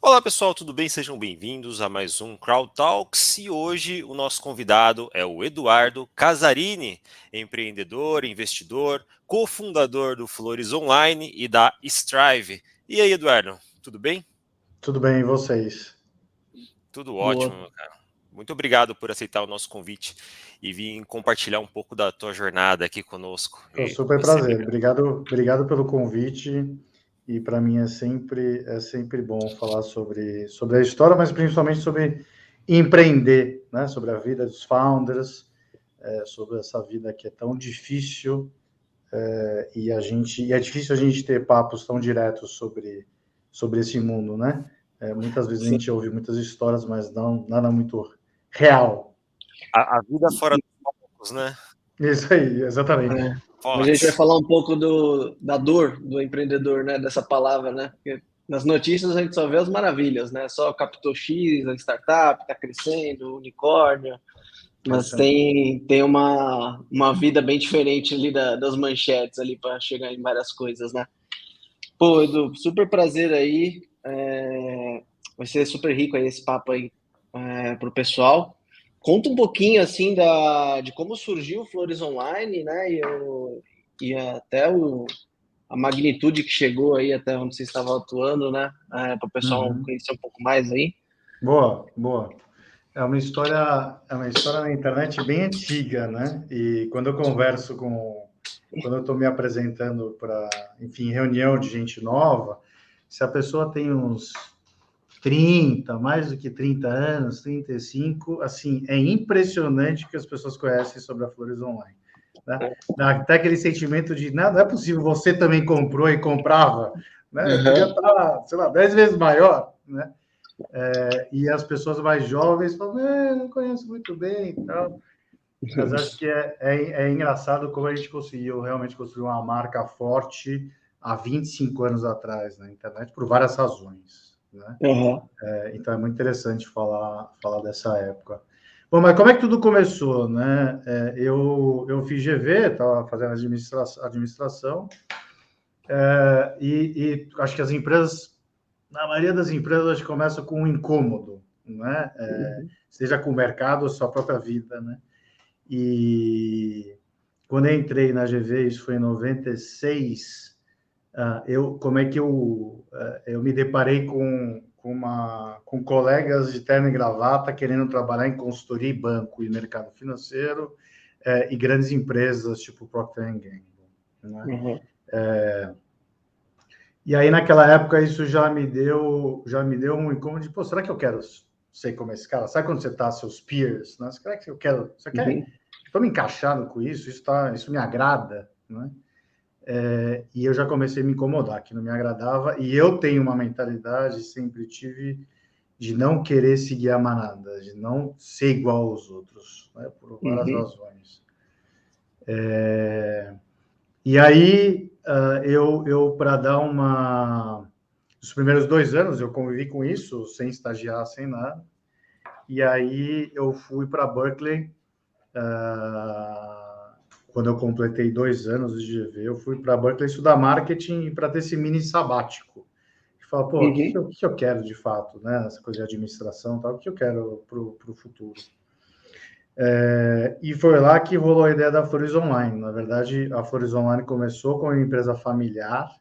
Olá pessoal, tudo bem? Sejam bem-vindos a mais um Crowd Talks e hoje o nosso convidado é o Eduardo Casarini, empreendedor, investidor, cofundador do Flores Online e da Strive. E aí, Eduardo, tudo bem? Tudo bem, e vocês? Tudo Boa. ótimo, meu cara. Muito obrigado por aceitar o nosso convite e vir compartilhar um pouco da tua jornada aqui conosco. É um E super você, prazer. Obrigado pelo convite. E para mim é sempre bom falar sobre a história, mas principalmente sobre empreender, né? Sobre a vida dos founders, sobre essa vida que é tão difícil, e é difícil a gente ter papos tão diretos sobre esse mundo, né? Muitas vezes a gente ouve muitas histórias, mas não nada muito real. a vida fora dos palcos, né? Isso aí, exatamente. Hoje a gente vai falar um pouco da dor do empreendedor, né? Dessa palavra, né? Porque nas notícias a gente só vê as maravilhas, né? Só captou X, a startup está crescendo, unicórnio, mas tem uma vida bem diferente ali das manchetes ali para chegar em várias coisas, né? Pô, Edu, super prazer aí. Vai ser super rico aí esse papo aí pro pessoal. Conta um pouquinho, assim, de como surgiu o Flores Online, né? E até a magnitude que chegou aí até onde você estava atuando, né? Para o pessoal conhecer um pouco mais aí. Boa. É uma história na internet bem antiga, né? E quando eu estou me apresentando para, enfim, reunião de gente nova, se a pessoa tem uns 30, mais do que 30 anos, 35, assim, é impressionante que as pessoas conhecem sobre a Flores Online. Né? Dá até aquele sentimento de, não é possível, você também comprou e comprava, né? Podia estar, sei lá, 10 vezes maior, né? E as pessoas mais jovens falam, não conheço muito bem e tal. Mas acho que é engraçado como a gente conseguiu realmente construir uma marca forte há 25 anos atrás na internet, por várias razões, né? Então é muito interessante falar dessa época. Bom, mas como é que tudo começou, né? Eu fiz GV, estava fazendo administração, e acho que as empresas, na maioria das empresas, acho que começa com um incômodo, né? Seja com o mercado ou sua própria vida, né? E quando eu entrei na GV, isso foi em 96, eu me deparei com colegas de terno e gravata querendo trabalhar em consultoria e banco e mercado financeiro, e grandes empresas tipo Procter & Gamble, né? E aí, naquela época, isso já me deu um incômodo de, pô, será que eu quero ser como esse cara? Sabe quando você tá, seus peers, né? Será que eu quero... Estou me encaixando com isso? Isso me agrada, né? E eu já comecei a me incomodar, que não me agradava. E eu tenho uma mentalidade, sempre tive, de não querer seguir a manada, de não ser igual aos outros, né? Por várias razões. E aí, para dar os primeiros 2 anos, eu convivi com isso, sem estagiar, sem nada. E aí, eu fui para Berkeley, quando eu completei 2 anos de GV, eu fui para Berkeley estudar marketing para ter esse mini sabático. E falar, pô, o que eu quero de fato, né? Essa coisa de administração e tal, o que eu quero para o futuro? E foi lá que rolou a ideia da Flores Online. Na verdade, a Flores Online começou com uma empresa familiar,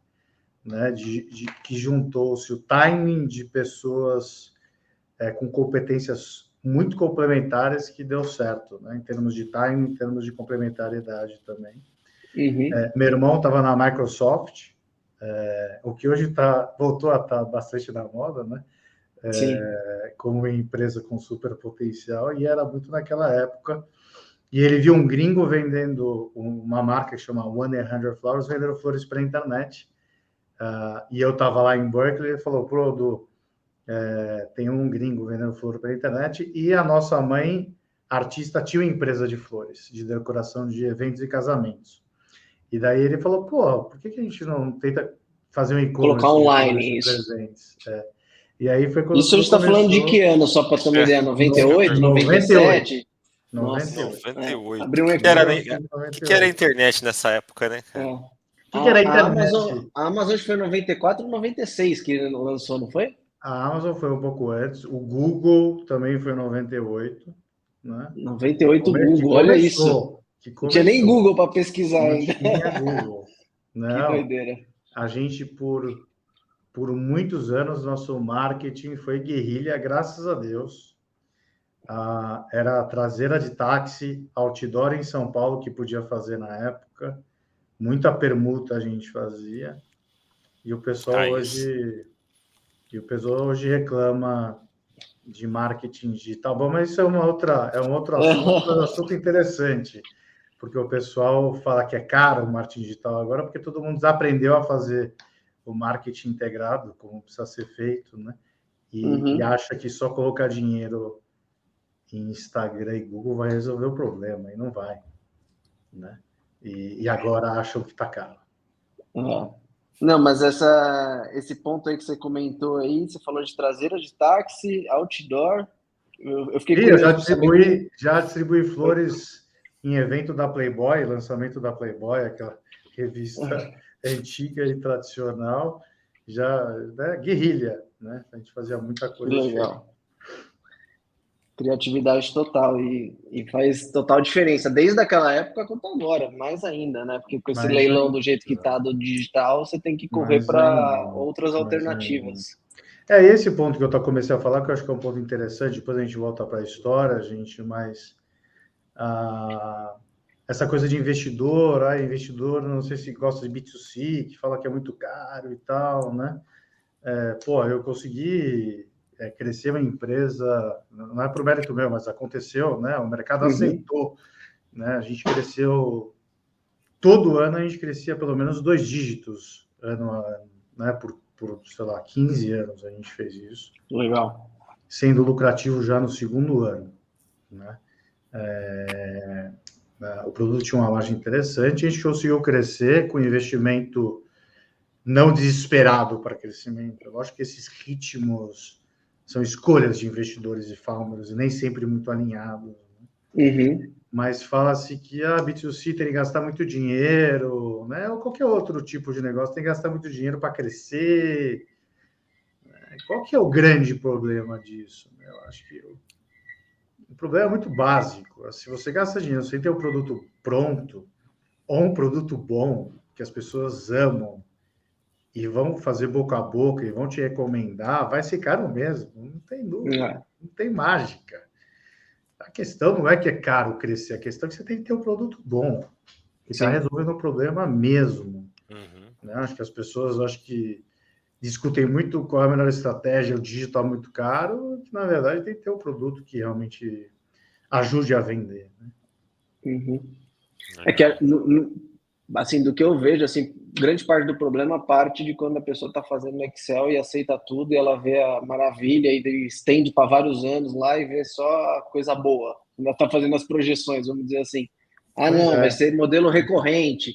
né, que juntou-se o timing de pessoas com competências muito complementares que deu certo, né, em termos de timing, em termos de complementariedade também. Meu irmão estava na Microsoft, o que hoje voltou a estar bastante na moda, né? Como uma empresa com super potencial, e era muito naquela época. E ele viu um gringo vendendo uma marca que chama 1-800 Flowers, vendendo flores para a internet. E eu estava lá em Berkeley, ele falou, pô, Edu, tem um gringo vendendo flor para a internet, e a nossa mãe, artista, tinha uma empresa de flores, de decoração de eventos e casamentos. E daí ele falou, pô, por que a gente não tenta fazer um e-commerce? Colocar online isso. Presentes? E aí foi quando isso a gente está falando de que ano, só para ter uma ideia? 98, 97? 98. Abriu um O que era a internet nessa época, né? O que era a internet? A Amazon foi em 94 ou 96 que lançou, não foi? A Amazon foi um pouco antes, o Google também foi em 98, né? 98 Que Google, olha isso. Não tinha nem começou. Google para pesquisar Não ainda. tinha Google. Que Não, doideira. a gente, por muitos anos, nosso marketing foi guerrilha, graças a Deus. Era traseira de táxi, outdoor em São Paulo, que podia fazer na época. Muita permuta a gente fazia. E o pessoal Isso. hoje reclama de marketing digital. Bom, mas isso é um outro assunto, mas um assunto interessante, porque o pessoal fala que é caro o marketing digital agora, porque todo mundo desaprendeu a fazer o marketing integrado, como precisa ser feito, né? E acha que só colocar dinheiro em Instagram e Google vai resolver o problema, e não vai, né? E agora acham que está caro. Não, mas esse ponto aí que você comentou aí, você falou de traseira de táxi, outdoor. Eu fiquei Eu curioso para saber. já distribuí flores em evento da Playboy, lançamento da Playboy, aquela revista antiga e tradicional, já, né, guerrilha, né? A gente fazia muita Que coisa diferente. legal. Criatividade total e faz total diferença, desde aquela época quanto agora, mais ainda, né? Porque com esse Mais leilão do ainda, jeito que tá do digital, você tem que correr mais para ainda, outras mais ainda. alternativas. É esse ponto que eu comecei a falar, que eu acho que é um ponto interessante, depois a gente volta para a história, gente, mas essa coisa de investidor, investidor, não sei se gosta de B2C, que fala que é muito caro e tal, né? Eu consegui crescer uma empresa, não é por mérito meu, mas aconteceu, né? O mercado aceitou, né? A gente cresceu, todo ano a gente crescia pelo menos 2 dígitos ano a ano, né? Sei lá, 15 anos a gente fez isso. Legal. Sendo lucrativo já no segundo ano, né? O produto tinha uma margem interessante, a gente conseguiu crescer com investimento não desesperado para crescimento. Eu acho que esses ritmos são escolhas de investidores e founders, e nem sempre muito alinhados. Mas fala-se que a B2C tem que gastar muito dinheiro, né? Ou qualquer outro tipo de negócio tem que gastar muito dinheiro para crescer. Qual que é o grande problema disso? Eu acho que o problema é muito básico. Se você gasta dinheiro sem ter um produto pronto, ou um produto bom, que as pessoas amam, e vão fazer boca a boca, e vão te recomendar, vai ser caro mesmo, não tem dúvida, não tem mágica. A questão não é que é caro crescer, a questão é que você tem que ter um produto bom, que está resolvendo o problema mesmo. Né? Acho que as pessoas discutem muito qual é a melhor estratégia, o digital muito caro, que na verdade tem que ter um produto que realmente ajude a vender. Né? É que, assim, do que eu vejo, assim, grande parte do problema parte de quando a pessoa está fazendo no Excel e aceita tudo e ela vê a maravilha e estende para vários anos lá e vê só a coisa boa. Ela está fazendo as projeções, vamos dizer assim. Não, vai ser modelo recorrente.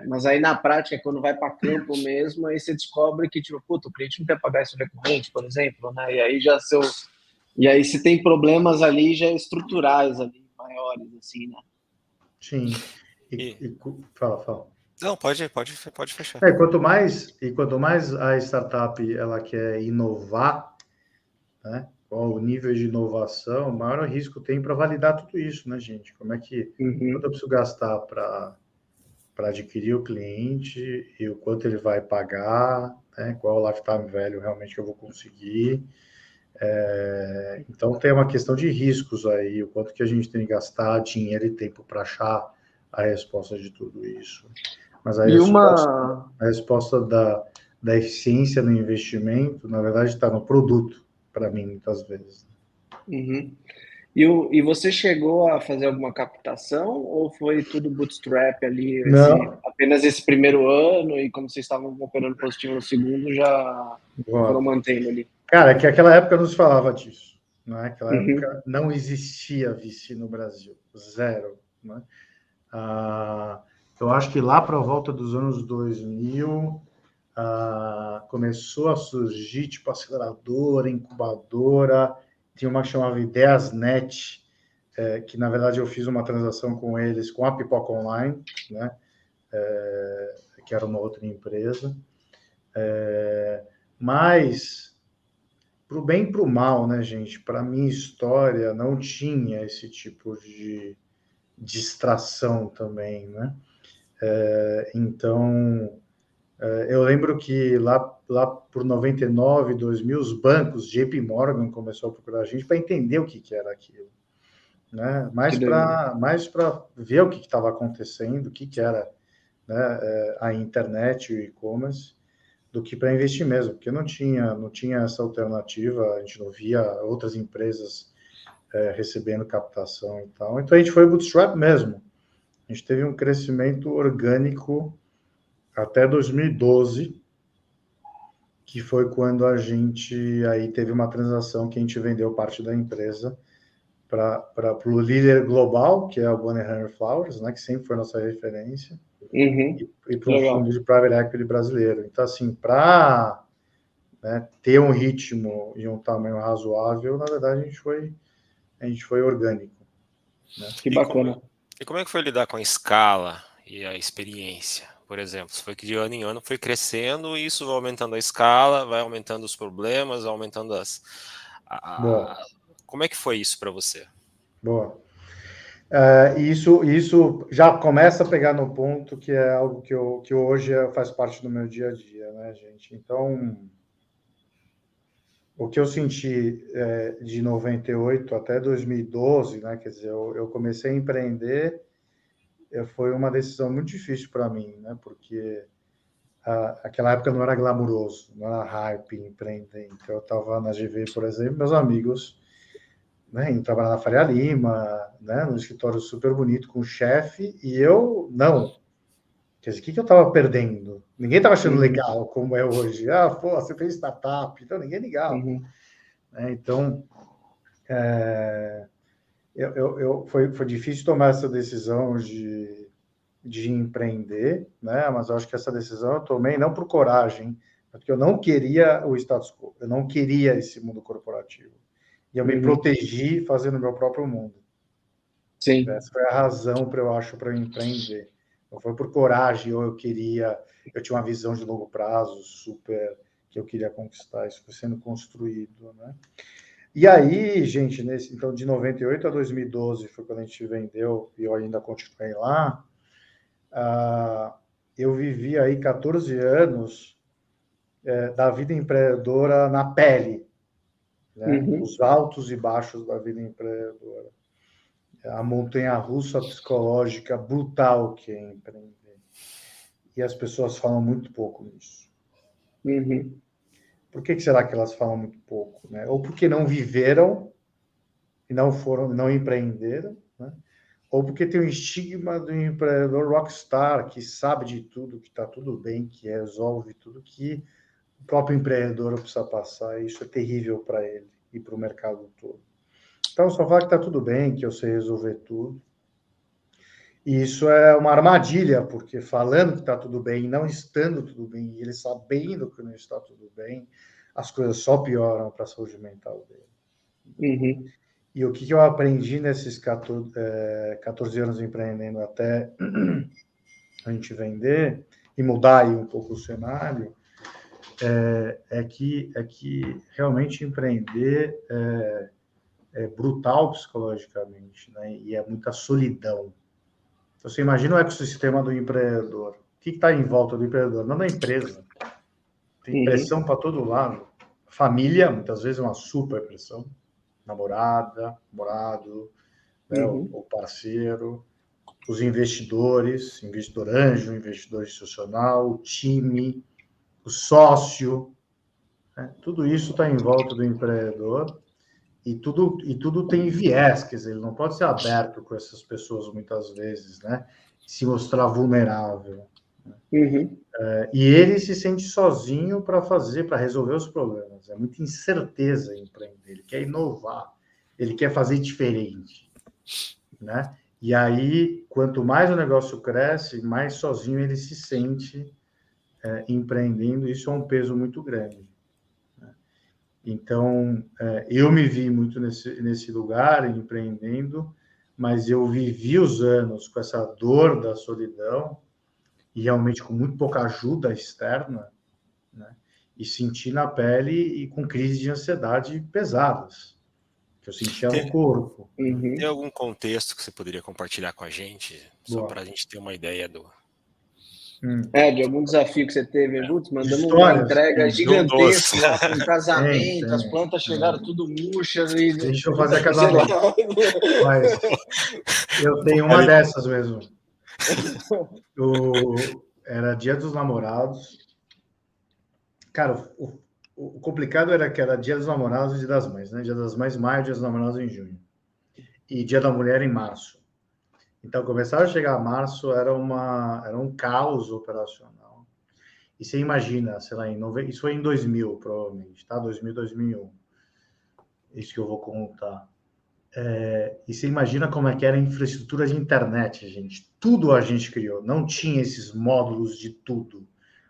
Mas aí na prática, quando vai para campo mesmo, aí você descobre que, tipo, puta, o cliente não quer pagar isso recorrente, por exemplo, né? E aí se tem problemas ali já estruturais ali, maiores, assim, né? Sim. Fala. Não, pode fechar. Quanto mais a startup ela quer inovar, né? Qual o nível de inovação, maior o risco tem para validar tudo isso, né, gente? Como é que quanto eu preciso gastar para adquirir o cliente e o quanto ele vai pagar, né? Qual o lifetime value realmente que eu vou conseguir. Então tem uma questão de riscos aí, o quanto que a gente tem que gastar dinheiro e tempo para achar a resposta de tudo isso. Mas a resposta da eficiência no investimento, na verdade, está no produto, para mim, muitas vezes. E você chegou a fazer alguma captação ou foi tudo bootstrap ali, apenas esse primeiro ano e como vocês estavam operando positivo no segundo, já foram mantendo ali? Cara, que aquela época não se falava disso. Naquela época não existia VC no Brasil, zero. Né? Eu acho que lá para a volta dos anos 2000, começou a surgir tipo aceleradora, incubadora, tinha uma que chamava Ideiasnet, que na verdade eu fiz uma transação com eles, com a Pipoca Online, né? Que era uma outra empresa. Mas para o bem e para o mal, né, gente? Para a minha história não tinha esse tipo de distração também, né? Então, eu lembro que lá por 99, 2000, os bancos, JP Morgan começou a procurar a gente para entender o que era aquilo, né? Mais para ver o que estava acontecendo, o que era, né, a internet e o e-commerce, do que para investir mesmo, porque não tinha essa alternativa, a gente não via outras empresas recebendo captação e tal. Então a gente foi bootstrap mesmo. A gente teve um crescimento orgânico até 2012, que foi quando a gente aí teve uma transação que a gente vendeu parte da empresa para o líder global, que é o Bonnie Henry Flowers, né, que sempre foi nossa referência, e para um fundo de private equity brasileiro. Então, assim, para, né, ter um ritmo e um tamanho razoável, na verdade, a gente foi orgânico. Né? Que bacana. E como é que foi lidar com a escala e a experiência? Por exemplo, foi que de ano em ano foi crescendo e isso vai aumentando a escala, vai aumentando os problemas, aumentando Como é que foi isso para você? Boa. Isso já começa a pegar no ponto que é algo que hoje faz parte do meu dia a dia, né, gente? Então, o que eu senti de 98 até 2012, né, quer dizer, eu comecei a empreender, foi uma decisão muito difícil para mim, né, porque aquela época não era glamuroso, não era hype empreender. Então, eu estava na GV, por exemplo, meus amigos, né, indo trabalhar na Faria Lima, né, num escritório super bonito com o chefe, e eu não. Quer dizer, o que eu estava perdendo? Ninguém estava achando legal como é hoje. Pô, você fez startup, então ninguém ligava. Então, foi difícil tomar essa decisão de empreender, né? Mas eu acho que essa decisão eu tomei não por coragem, porque eu não queria o status quo, eu não queria esse mundo corporativo. E eu me protegi fazendo o meu próprio mundo. Sim. Essa foi a razão, eu acho, para eu empreender. Não foi por coragem, ou eu tinha uma visão de longo prazo super, que eu queria conquistar, isso foi sendo construído, né? E aí, gente, então, de 98 a 2012 foi quando a gente vendeu, e eu ainda continuei lá, eu vivi aí 14 anos da vida empreendedora na pele, né? Os altos e baixos da vida empreendedora. A montanha-russa psicológica brutal que é empreender. E as pessoas falam muito pouco nisso. Por que será que elas falam muito pouco? Né? Ou porque não viveram e não empreenderam, né? Ou porque tem o estigma do empreendedor rockstar, que sabe de tudo, que está tudo bem, que resolve tudo, que o próprio empreendedor precisa passar, e isso é terrível para ele e para o mercado todo. Então, só falar que está tudo bem, que eu sei resolver tudo. E isso é uma armadilha, porque falando que está tudo bem e não estando tudo bem, e ele sabendo que não está tudo bem, as coisas só pioram para a saúde mental dele. E o que eu aprendi nesses 14 anos empreendendo até a gente vender e mudar aí um pouco o cenário, é que realmente empreender é brutal psicologicamente, né? E é muita solidão. Então, você imagina o ecossistema do empreendedor. O que está em volta do empreendedor? Não da empresa. Tem pressão para todo lado. Família, muitas vezes, é uma super pressão. Namorada, namorado, né, o parceiro, os investidores, investidor anjo, investidor institucional, o time, o sócio. Né? Tudo isso está em volta do empreendedor. E tudo tem viés, quer dizer, ele não pode ser aberto com essas pessoas muitas vezes, né? Se mostrar vulnerável. Né? E ele se sente sozinho para resolver os problemas. É muita incerteza em empreender. Ele quer inovar, ele quer fazer diferente, né? E aí, quanto mais o negócio cresce, mais sozinho ele se sente empreendendo. Isso é um peso muito grande. Então, eu me vi muito nesse lugar, empreendendo, mas eu vivi os anos com essa dor da solidão e realmente com muito pouca ajuda externa, né? e senti na pele e com crises de ansiedade pesadas, que eu sentia no corpo. Tem algum contexto que você poderia compartilhar com a gente, só Boa. para a gente ter uma ideia do... De algum desafio que você teve, Putz, mandamos uma Histórias, entrega sim. gigantesca lá para um casamento, Tem. as plantas chegaram tudo murchas e Deixa eu fazer casamento. Mas eu tenho uma dessas mesmo. Era Dia dos Namorados. Cara, o complicado era que era Dia dos Namorados e Dia das Mães, né? Dia das Mães em maio, Dia dos Namorados em junho. E Dia da Mulher em março. Então, começava a chegar a março, era um caos operacional. E você imagina, sei lá, isso foi em 2000, provavelmente, tá? 2000, 2001. Isso que eu vou contar. E você imagina como é que era a infraestrutura de internet, gente. Tudo a gente criou. Não tinha esses módulos de tudo.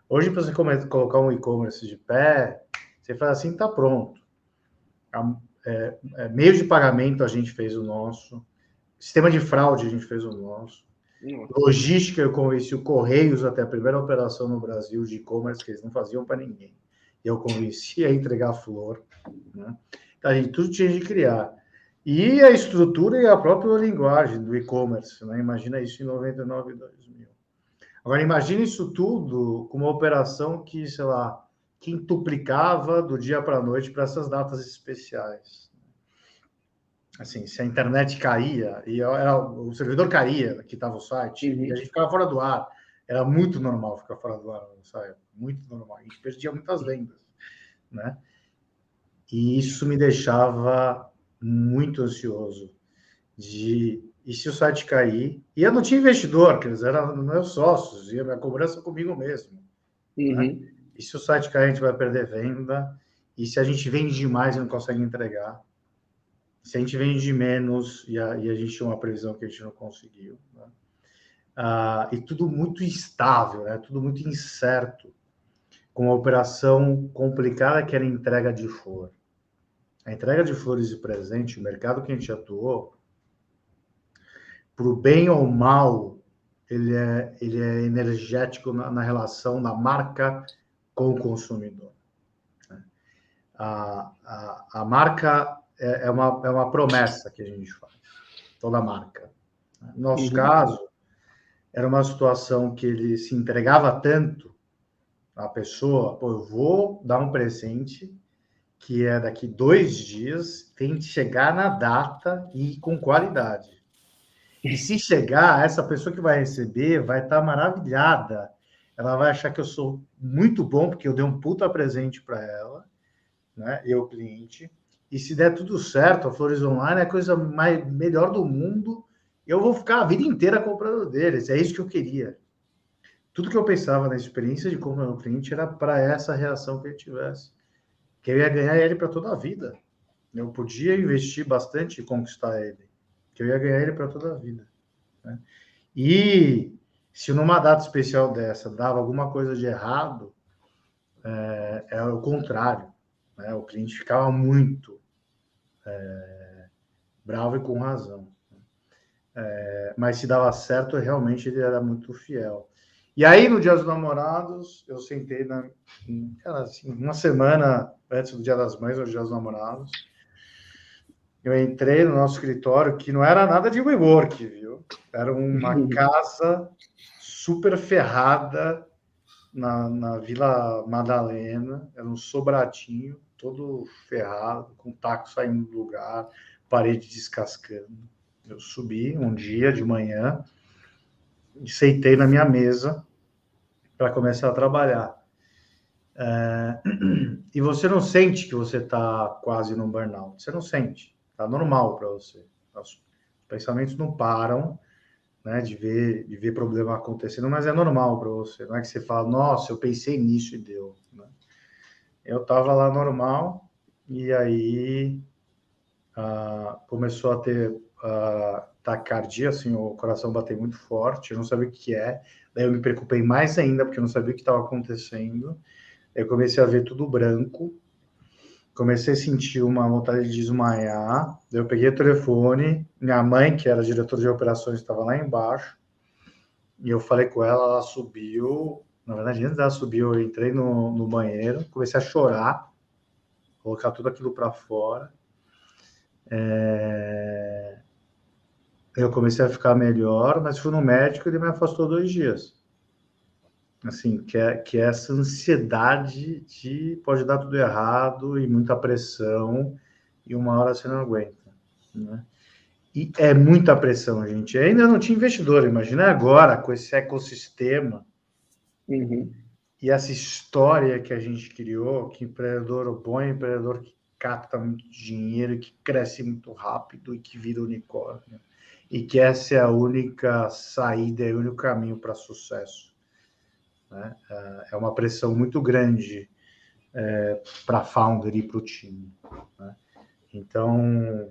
Hoje, para você colocar um e-commerce de pé, você faz assim, tá pronto. Meio de pagamento a gente fez o nosso. Sistema de fraude a gente fez o nosso. Logística, eu convenci o Correios até a primeira operação no Brasil de e-commerce, que eles não faziam para ninguém. E eu convenci a entregar flor. Né? Então, a gente tudo tinha de criar. E a estrutura e a própria linguagem do e-commerce. Né? Imagina isso em 99 e 2000. Agora, imagine isso tudo com uma operação que, sei lá, quintuplicava do dia para a noite para essas datas especiais. Assim, se a internet caía, o servidor caía, que estava o site, e a gente ficava fora do ar. Era muito normal ficar fora do ar, sabe? Muito normal. A gente perdia muitas vendas, né? E isso me deixava muito ansioso e se o site cair? E eu não tinha investidor, que eles eram meus sócios, e a minha cobrança comigo mesmo. Né? E se o site cair, a gente vai perder venda, e se a gente vende demais e não consegue entregar? Se a gente vende menos e a gente tinha uma previsão que a gente não conseguiu. Né? E tudo muito instável, né? Tudo muito incerto, com uma operação complicada que era a entrega de flor. A entrega de flores de presente, o mercado que a gente atuou, para o bem ou mal, ele é energético na relação da marca com o consumidor. A marca é uma promessa que a gente faz, toda marca. No nosso caso, era uma situação que ele se entregava tanto à pessoa, pô, eu vou dar um presente que é daqui 2 dias, tem que chegar na data e com qualidade. E se chegar, essa pessoa que vai receber vai estar maravilhada. Ela vai achar que eu sou muito bom, porque eu dei um puta presente para ela, né? Eu, cliente. E se der tudo certo, a Flores Online é a coisa melhor do mundo. Eu vou ficar a vida inteira comprando deles. É isso que eu queria. Tudo que eu pensava na experiência de compra no cliente era para essa reação que ele tivesse. Que eu ia ganhar ele para toda a vida. Eu podia investir bastante e conquistar ele. Que eu ia ganhar ele para toda a vida. Né? E se numa data especial dessa dava alguma coisa de errado, é o contrário. Né? O cliente ficava muito bravo e com razão. Mas se dava certo, realmente ele era muito fiel. E aí, no Dia dos Namorados, eu sentei assim, uma semana antes do Dia das Mães, ou Dia dos Namorados, eu entrei no nosso escritório, que não era nada de WeWork, viu? Era uma casa super ferrada na Vila Madalena, era um sobradinho, todo ferrado, com taco saindo do lugar, parede descascando. Eu subi um dia de manhã e sentei na minha mesa para começar a trabalhar. E você não sente que você está quase num burnout. Você não sente. Está normal para você. Os pensamentos não param, né, de ver problema acontecendo, mas é normal para você. Não é que você fala, nossa, eu pensei nisso e deu. Né? Eu estava lá normal e aí começou a ter taquicardia, assim, o coração bater muito forte, eu não sabia o que é. Daí eu me preocupei mais ainda, porque eu não sabia o que estava acontecendo. Eu comecei a ver tudo branco, comecei a sentir uma vontade de desmaiar. Daí eu peguei o telefone, minha mãe, que era diretora de operações, estava lá embaixo, e eu falei com ela, ela subiu, Na verdade, antes dela subir, eu entrei no banheiro, comecei a chorar, colocar tudo aquilo para fora. Eu comecei a ficar melhor, mas fui no médico e ele me afastou 2 dias. Assim, que é essa ansiedade de pode dar tudo errado e muita pressão, e uma hora você não aguenta, né? E é muita pressão, gente. Ainda não tinha investidor, imagina agora, com esse ecossistema e essa história que a gente criou, que empreendedor bom é empreendedor que capta muito dinheiro, que cresce muito rápido e que vira unicórnio. E que essa é a única saída, é o único caminho para sucesso, né? É uma pressão muito grande para a founder e para o time, né? Então,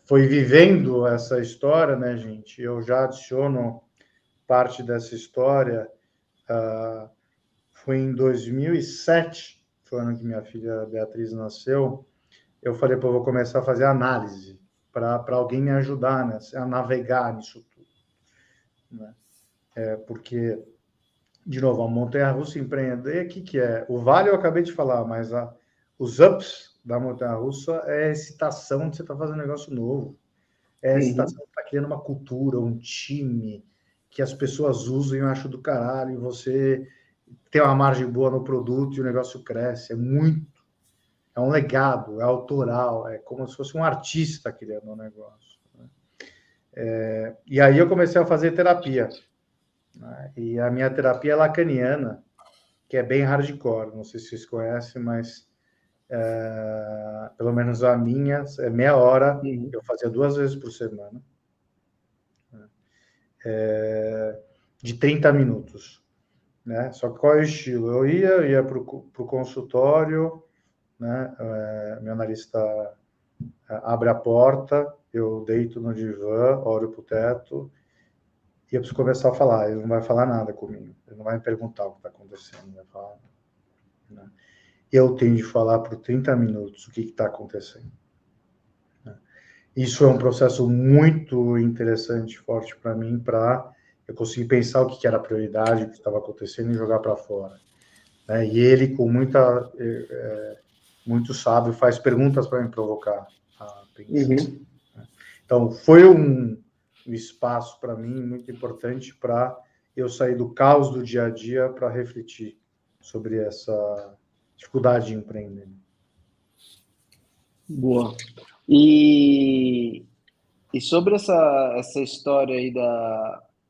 foi vivendo essa história, né, gente? Eu já adiciono parte dessa história. Foi em 2007, foi o ano que minha filha Beatriz nasceu. Eu falei, pô, eu vou começar a fazer análise para alguém me ajudar, né, a navegar nisso tudo, né? Porque, de novo, a montanha-russa empreender, o que é? O vale eu acabei de falar, mas os ups da montanha-russa é a excitação de você estar fazendo um negócio novo. É a excitação de estar criando uma cultura, um time, que as pessoas usam e eu acho do caralho, e você tem uma margem boa no produto e o negócio cresce. É um legado, é autoral, é como se fosse um artista criando um negócio, né? E aí eu comecei a fazer terapia, né? E a minha terapia é lacaniana, que é bem hardcore, não sei se vocês conhecem, mas pelo menos a minha é meia hora, eu fazia 2 vezes por semana, de 30 minutos, né? Só que qual é o estilo? Eu ia para o consultório, né? Meu analista abre a porta, eu deito no divã, olho para o teto, e eu preciso começar a falar. Ele não vai falar nada comigo, ele não vai me perguntar o que está acontecendo, vai falar, né? Eu tenho de falar por 30 minutos o que está acontecendo, né? Isso é um processo muito interessante, forte para mim, para eu conseguir pensar o que era a prioridade, o que estava acontecendo e jogar para fora, né? E ele, com muito sábio, faz perguntas para me provocar a pensar. Então, foi um espaço para mim muito importante para eu sair do caos do dia a dia para refletir sobre essa dificuldade de empreender. Boa. E sobre essa história aí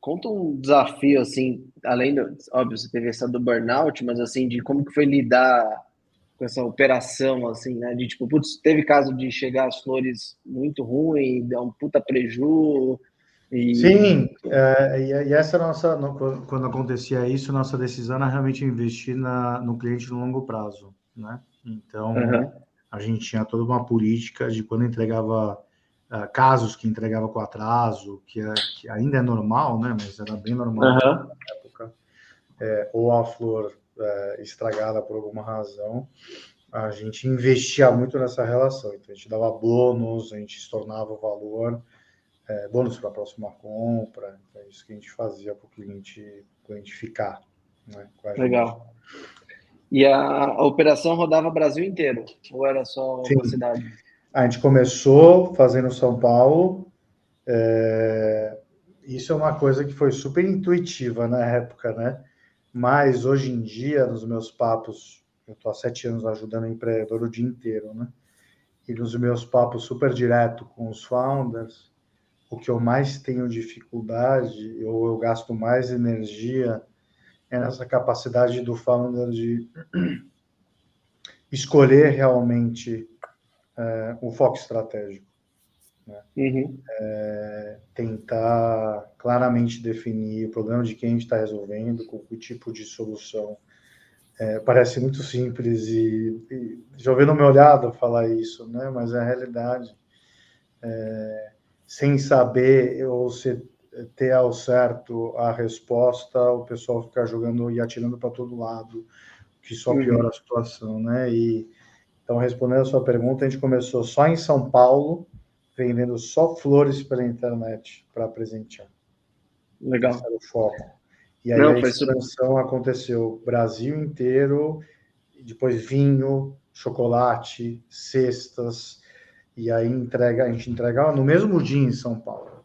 Conta um desafio, assim, além do... Óbvio, você teve essa do burnout, mas, assim, de como que foi lidar com essa operação, assim, né? De, tipo, putz, teve caso de chegar as flores muito ruim, dar um puta preju, Sim, e essa nossa, quando acontecia isso, nossa decisão era realmente investir no cliente no longo prazo, né? Então, a gente tinha toda uma política de quando entregava casos que entregava com atraso, que ainda é normal, né? Mas era bem normal na época, ou a flor estragada por alguma razão, a gente investia muito nessa relação. Então, a gente dava bônus, a gente estornava o valor, bônus para a próxima compra. Então, é isso que a gente fazia para o cliente ficar, né, com a gente. Legal. E a operação rodava o Brasil inteiro? Ou era só uma cidade? A gente começou fazendo São Paulo. Isso é uma coisa que foi super intuitiva na época, né? Mas hoje em dia, nos meus papos, eu estou há 7 anos ajudando o empreendedor o dia inteiro, né? E nos meus papos super direto com os founders, o que eu mais tenho dificuldade, ou eu gasto mais energia, é nessa capacidade do founder de escolher realmente o foco estratégico, né? Tentar claramente definir o problema de quem a gente está resolvendo, com que tipo de solução. Parece muito simples e já ouvi no meu olhado falar isso, né? Mas é a realidade. Sem saber ou ter ao certo a resposta, o pessoal fica jogando e atirando para todo lado, que só piora a situação, né? Então, respondendo a sua pergunta, a gente começou só em São Paulo, vendendo só flores pela internet para presentear. Legal. Esse era o foco. E aí a expansão aconteceu Brasil inteiro, depois vinho, chocolate, cestas, e aí a gente entregava no mesmo dia em São Paulo,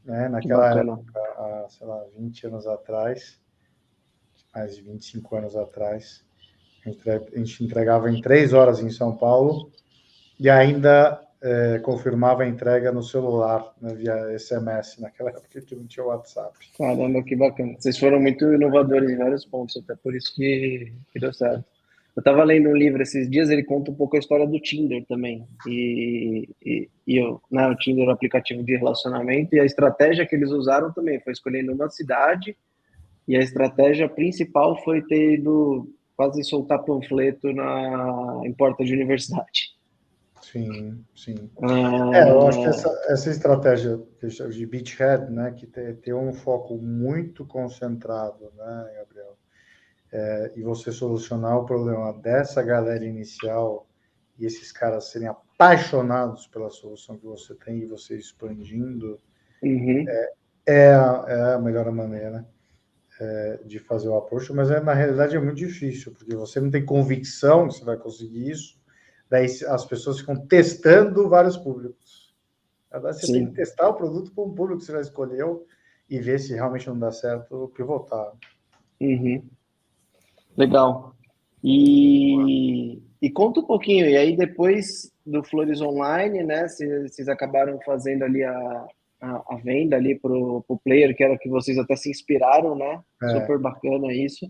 né? Naquela época, há, sei lá, 20 anos atrás, mais de 25 anos atrás, a gente entregava em 3 horas em São Paulo e ainda confirmava a entrega no celular, né, via SMS, naquela época que não tinha WhatsApp. Caramba, que bacana. Vocês foram muito inovadores em vários pontos, até por isso que deu certo. Eu estava lendo um livro esses dias, ele conta um pouco a história do Tinder também. O Tinder é um aplicativo de relacionamento, e a estratégia que eles usaram também foi escolhendo uma cidade, e a estratégia principal foi ter ido quase soltar panfleto em porta de universidade. Sim, sim. Eu acho que essa estratégia de beachhead, né, que tem um foco muito concentrado, né, Gabriel, e você solucionar o problema dessa galera inicial e esses caras serem apaixonados pela solução que você tem e você expandindo, é a melhor maneira de fazer o approach, mas na realidade é muito difícil, porque você não tem convicção que você vai conseguir isso, daí as pessoas ficam testando vários públicos. Você tem que testar o produto com o público que você já escolheu e ver se realmente não dá certo, pivotar. Legal. E conta um pouquinho, e aí depois do Flores Online, né, vocês acabaram fazendo ali a venda ali pro player, que era que vocês até se inspiraram, né? Super bacana isso.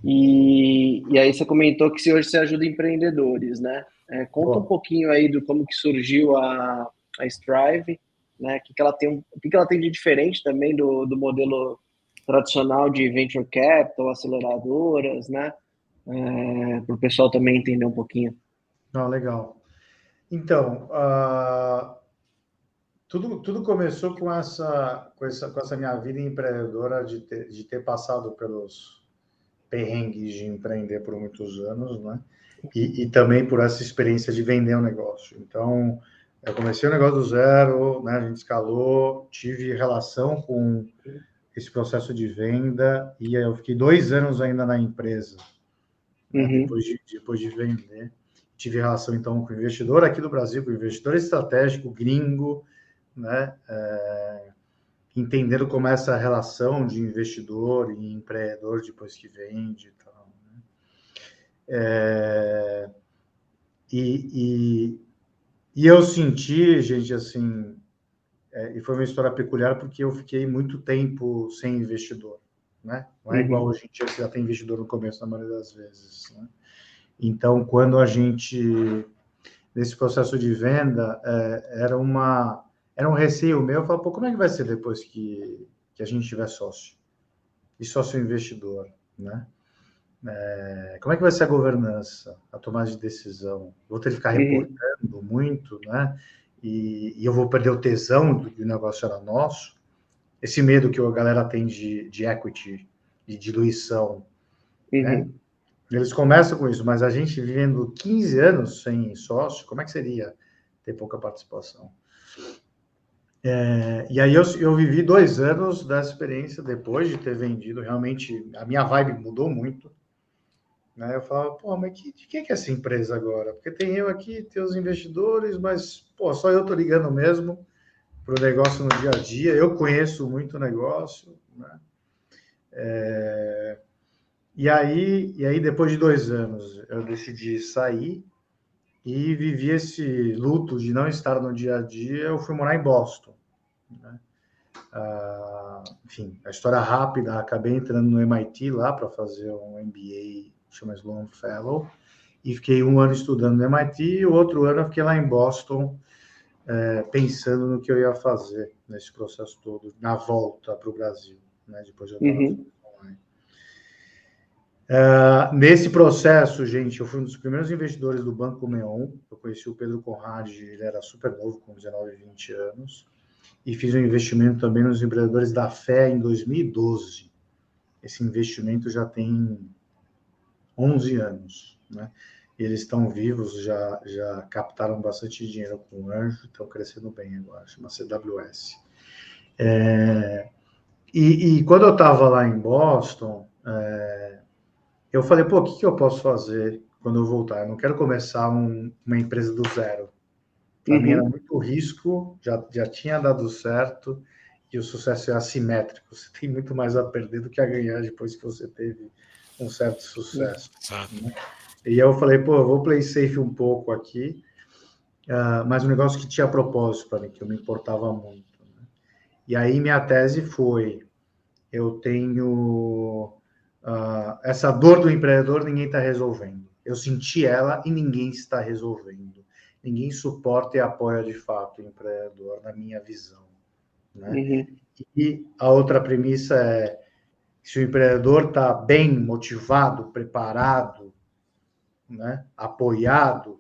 E aí você comentou que hoje você ajuda empreendedores, né? Conta um pouquinho aí do como que surgiu a Strive, né? O que ela tem de diferente também do modelo tradicional de venture capital, aceleradoras, né? Para o pessoal também entender um pouquinho. Não, legal. Então, tudo começou com essa minha vida empreendedora de ter passado pelos perrengues de empreender por muitos anos, né? E também por essa experiência de vender um negócio. Então, eu comecei o negócio do zero, né? A gente escalou, tive relação com esse processo de venda e eu fiquei 2 anos ainda na empresa, né? Depois de vender. Tive relação, então, com o investidor aqui do Brasil, com o investidor estratégico, gringo, né? Entendendo como é essa relação de investidor e empreendedor depois que vende e tal. E eu senti, gente, assim, e foi uma história peculiar porque eu fiquei muito tempo sem investidor, né? Não é igual hoje em dia que já tem investidor no começo, na maioria das vezes, né? Então, quando a gente, nesse processo de venda, era um receio meu, eu falava, pô, como é que vai ser depois que a gente tiver sócio? E sócio investidor, né? Como é que vai ser a governança, a tomada de decisão? Vou ter que ficar reportando muito, né? E eu vou perder o tesão do que o negócio era nosso. Esse medo que a galera tem de equity, de diluição, né? Eles começam com isso, mas a gente vivendo 15 anos sem sócio, como é que seria ter pouca participação? E aí eu vivi 2 anos dessa experiência depois de ter vendido. Realmente, a minha vibe mudou muito. Né? Eu falava, pô, mas de que é essa empresa agora? Porque tem eu aqui, tem os investidores, mas, pô, só eu tô ligando mesmo para o negócio no dia a dia. Eu conheço muito o negócio, né? E aí, depois de 2 anos, eu decidi sair e vivi esse luto de não estar no dia a dia. Eu fui morar em Boston, né? Enfim, a história rápida, acabei entrando no MIT lá para fazer um MBA, chama Sloan Fellow, e fiquei 1 ano estudando no MIT, e o outro ano eu fiquei lá em Boston, pensando no que eu ia fazer nesse processo todo, na volta para o Brasil, né? Depois eu estava online. Nesse processo, gente, eu fui um dos primeiros investidores do Banco Neon. Eu conheci o Pedro Conrad, ele era super novo, com 19, 20 anos, e fiz um investimento também nos empreendedores da fé em 2012. Esse investimento já tem 11 anos, né? Eles estão vivos, já captaram bastante dinheiro com o Anjo, estão crescendo bem agora, chama CWS. E quando eu estava lá em Boston, eu falei, pô, o que eu posso fazer quando eu voltar? Eu não quero começar uma empresa do zero. Para mim era muito risco, já tinha dado certo, e o sucesso é assimétrico. Você tem muito mais a perder do que a ganhar depois que você teve um certo sucesso. Né? E eu falei, pô, eu vou play safe um pouco aqui, mas um negócio que tinha propósito para mim, que eu me importava muito. Né? E aí minha tese foi, eu tenho essa dor do empreendedor, ninguém está resolvendo. Eu senti ela e ninguém está resolvendo. Ninguém suporta e apoia de fato o empreendedor, na minha visão. Né? E a outra premissa é, se o empreendedor está bem motivado, preparado, né, apoiado,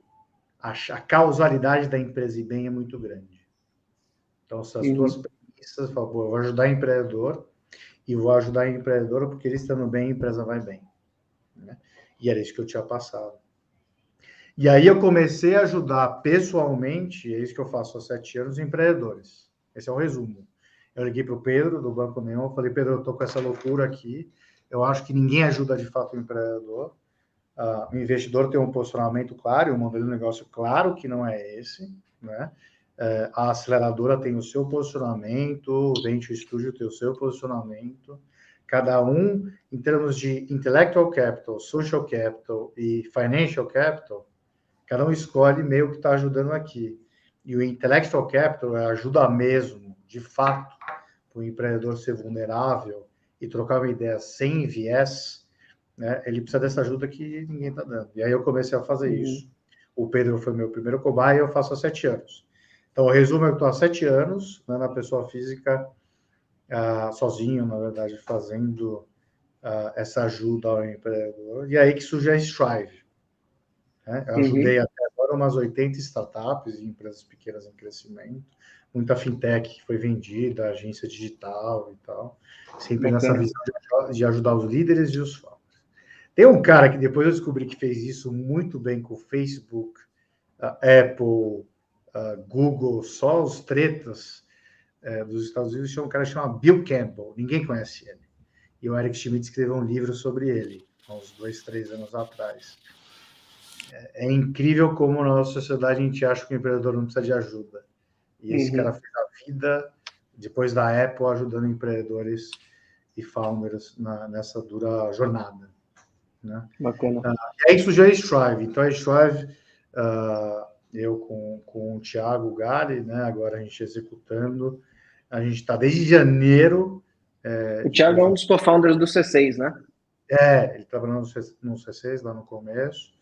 a causalidade da empresa ir bem é muito grande. Então, essas duas premissas, eu vou ajudar o empreendedor e vou ajudar a empreendedora porque ele estando bem, a empresa vai bem. Né? E era isso que eu tinha passado. E aí eu comecei a ajudar pessoalmente, e é isso que eu faço há 7 anos, empreendedores. Esse é o resumo. Eu liguei para o Pedro, do Banco Neon, falei, Pedro, eu estou com essa loucura aqui, eu acho que ninguém ajuda de fato o empreendedor. O investidor tem um posicionamento claro, um modelo de negócio claro, que não é esse, né? A aceleradora tem o seu posicionamento, o Venture Studio tem o seu posicionamento, cada um, em termos de intellectual capital, social capital e financial capital, cada um escolhe meio que está ajudando aqui. E o intellectual capital ajuda mesmo, de fato, para o empreendedor ser vulnerável e trocar uma ideia sem viés, né? Ele precisa dessa ajuda que ninguém está dando. E aí eu comecei a fazer isso. O Pedro foi meu primeiro cobaia e eu faço há 7 anos. Então, o resumo é que eu estou há 7 anos, né, na pessoa física, sozinho, na verdade, fazendo essa ajuda ao empreendedor. E aí que surge a Strive. Né? Eu ajudei até agora umas 80 startups e empresas pequenas em crescimento, muita fintech que foi vendida, agência digital e tal, sempre nessa visão de ajudar os líderes e os founders. Tem um cara que depois eu descobri que fez isso muito bem com o Facebook, Apple, Google, só os tretas dos Estados Unidos, um cara chamado Bill Campbell, ninguém conhece ele. E o Eric Schmidt escreveu um livro sobre ele, há uns 2, 3 anos atrás. É incrível como na nossa sociedade a gente acha que o empreendedor não precisa de ajuda. E esse cara fez a vida, depois da Apple, ajudando empreendedores e founders nessa dura jornada. Né? Bacana. E aí surgiu a Strive. Então, a Strive, eu com o Thiago Gali, né, agora a gente executando, a gente está desde janeiro. O Thiago é um dos co-founders do C6, né? Ele trabalhou no C6 lá no começo,